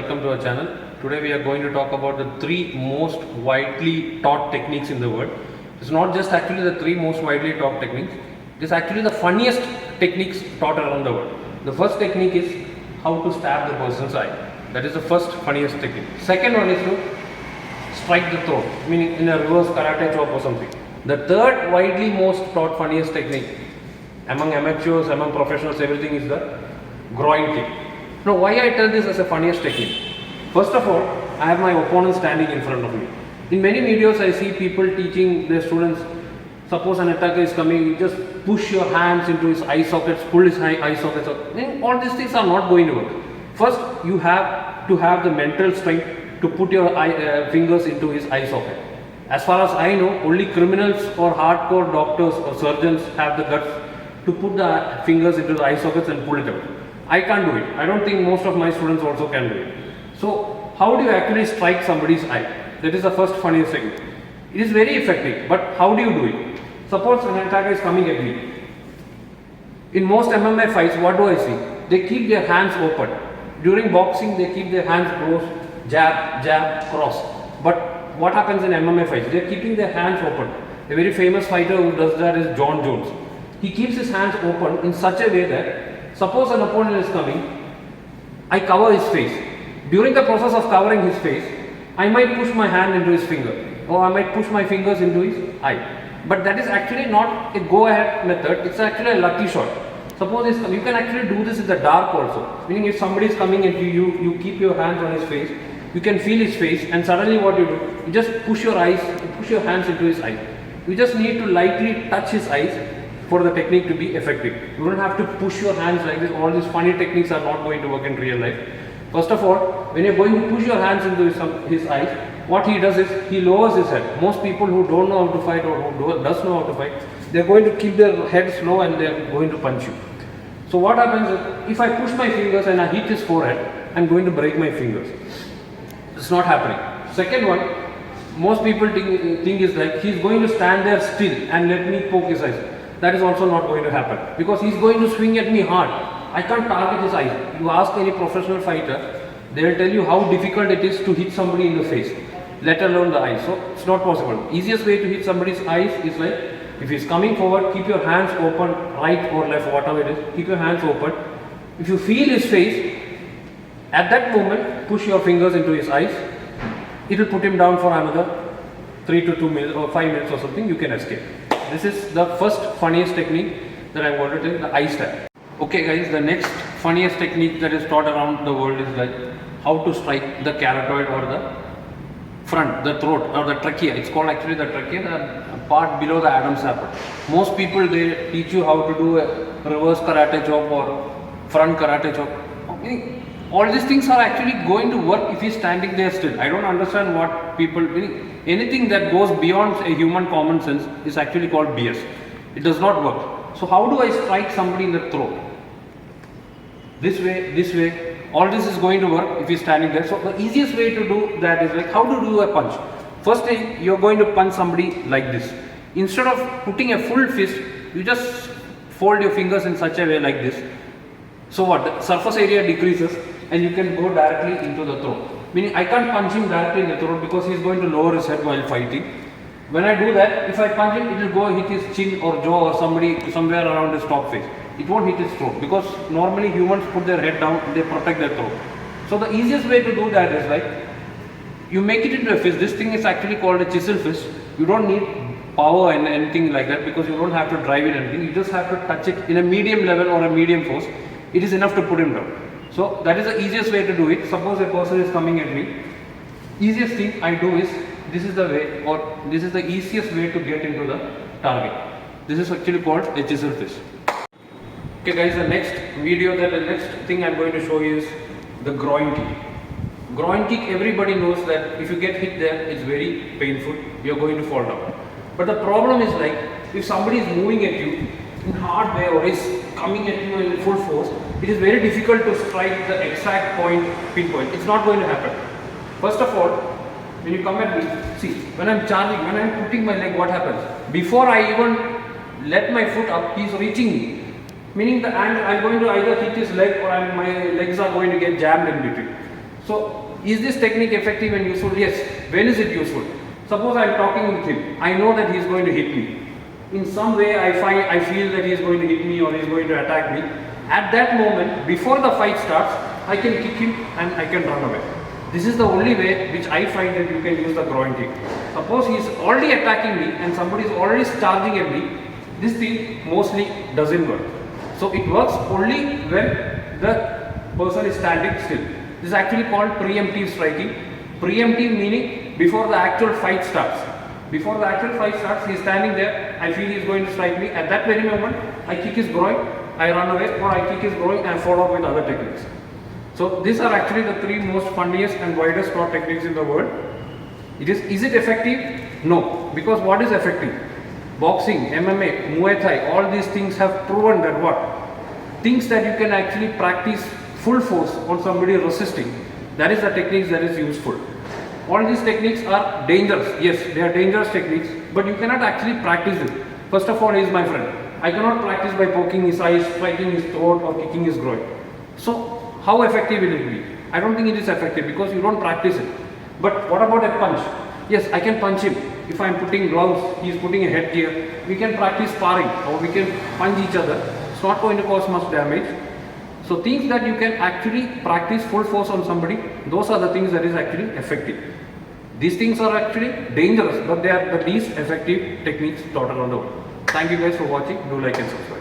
welcome to our channel. Today we are going to talk about the three most widely taught techniques in the world. It's not just actually the three most widely taught techniques, it is actually the funniest techniques taught around the world. The first technique is how to stab the person's eye. That is the first funniest technique. Second one is to strike the throat, meaning in a reverse karate chop or something. The third widely most taught funniest technique among amateurs, among professionals, everything is the groin kick. Now, why I tell this as a funniest technique? First of all, I have my opponent standing in front of me. In many videos, I see people teaching their students, suppose an attacker is coming, you just push your hands into his eye sockets, pull his eye sockets out. All these things are not going to work. First, you have to have the mental strength to put your fingers into his eye socket. As far as I know, only criminals or hardcore doctors or surgeons have the guts to put the fingers into the eye sockets and pull it out. I can't do it. I don't think most of my students also can do it. So, how do you actually strike somebody's eye? That is the first funniest technique. It is very effective, but how do you do it? Suppose an attacker is coming at me. In most MMA fights, what do I see? They keep their hands open. During boxing, they keep their hands closed, jab, jab, cross. But what happens in MMA fights? They are keeping their hands open. A very famous fighter who does that is John Jones. He keeps his hands open in such a way that suppose an opponent is coming, I cover his face. During the process of covering his face, I might push my hand into his finger or I might push my fingers into his eye. But that is actually not a go-ahead method, it's actually a lucky shot. Suppose you can actually do this in the dark also. Meaning if somebody is coming at you, you keep your hands on his face, you can feel his face and suddenly what you do, you just push your hands into his eye. You just need to lightly touch his eyes for the technique to be effective. You don't have to push your hands like this. All these funny techniques are not going to work in real life. First of all, when you're going to push your hands into his eyes, what he does is he lowers his head. Most people who don't know how to fight or who does know how to fight, they're going to keep their heads low and they're going to punch you. So what happens is, if I push my fingers and I hit his forehead, I'm going to break my fingers. It's not happening. Second one, most people think is like he's going to stand there still and let me poke his eyes. That is also not going to happen because he's going to swing at me hard. I can't target his eyes. You ask any professional fighter, they will tell you how difficult it is to hit somebody in the face, let alone the eyes. So it's not possible. Easiest way to hit somebody's eyes is like, if he's coming forward, keep your hands open, right or left, whatever it is, keep your hands open. If you feel his face, at that moment, push your fingers into his eyes. It will put him down for another 3 to 2 minutes or 5 minutes or something, you can escape. This is the first funniest technique that I'm going to tell, the eye stab. Okay guys, the next funniest technique that is taught around the world is like how to strike the carotid or the front, the throat or the trachea. It's called actually the trachea, the part below the Adam's apple. Most people, they teach you how to do a reverse karate chop or front karate chop. All these things are actually going to work if he's standing there still. I don't understand what people, anything that goes beyond a human common sense is actually called BS. It does not work. So how do I strike somebody in the throat? This way, all this is going to work if he's standing there. So the easiest way to do that is like how to do a punch. First thing, you're going to punch somebody like this. Instead of putting a full fist, you just fold your fingers in such a way like this. So what? The surface area decreases and you can go directly into the throat. Meaning I can't punch him directly in the throat because he's going to lower his head while fighting. When I do that, if I punch him, it will go hit his chin or jaw or somewhere around his top face. It won't hit his throat because normally humans put their head down, they protect their throat. So the easiest way to do that is like, you make it into a fist. This thing is actually called a chisel fist. You don't need power and anything like that because you don't have to drive it anything. You just have to touch it in a medium level or a medium force. It is enough to put him down. So that is the easiest way to do it. Suppose a person is coming at me. Easiest thing I do is, this is the way, or this is the easiest way to get into the target. This is actually called a chisel fist. Okay guys, the next thing I'm going to show you is the groin kick. Groin kick, everybody knows that if you get hit there, it's very painful. You're going to fall down. But the problem is like, if somebody is moving at you in hard way or is coming at you in full force, it is very difficult to strike the exact pinpoint. It's not going to happen. First of all, when you come at me, see, when I'm charging, when I'm putting my leg, what happens? Before I even let my foot up, he's reaching me. Meaning I'm going to either hit his leg or my legs are going to get jammed in between. So is this technique effective and useful? Yes. When is it useful? Suppose I am talking with him. I know that he is going to hit me. In some way I feel that he is going to hit me or he is going to attack me. At that moment, before the fight starts, I can kick him and I can run away. This is the only way which I find that you can use the groin kick. Suppose he is already attacking me and somebody is already charging at me, this thing mostly doesn't work. So it works only when the person is standing still. This is actually called preemptive striking. Preemptive meaning before the actual fight starts. Before the actual fight starts, he is standing there, I feel he is going to strike me. At that very moment, I kick his groin, I run away, or I kick his groin and follow up with other techniques. So these are actually the three most funniest and widest taught techniques in the world. Is it effective? No. Because what is effective? Boxing, MMA, Muay Thai, all these things have proven that what? Things that you can actually practice full force on somebody resisting. That is the techniques that is useful. All these techniques are dangerous. Yes, they are dangerous techniques, but you cannot actually practice it. First of all, he is my friend. I cannot practice by poking his eyes, striking his throat or kicking his groin. So how effective will it be? I don't think it is effective because you don't practice it. But what about a punch? Yes, I can punch him. If I am putting gloves, he is putting a headgear, we can practice sparring or we can punch each other. It's not going to cause much damage. So things that you can actually practice full force on somebody, those are the things that is actually effective. These things are actually dangerous, but they are the least effective techniques taught around the world. Thank you guys for watching. Do like and subscribe.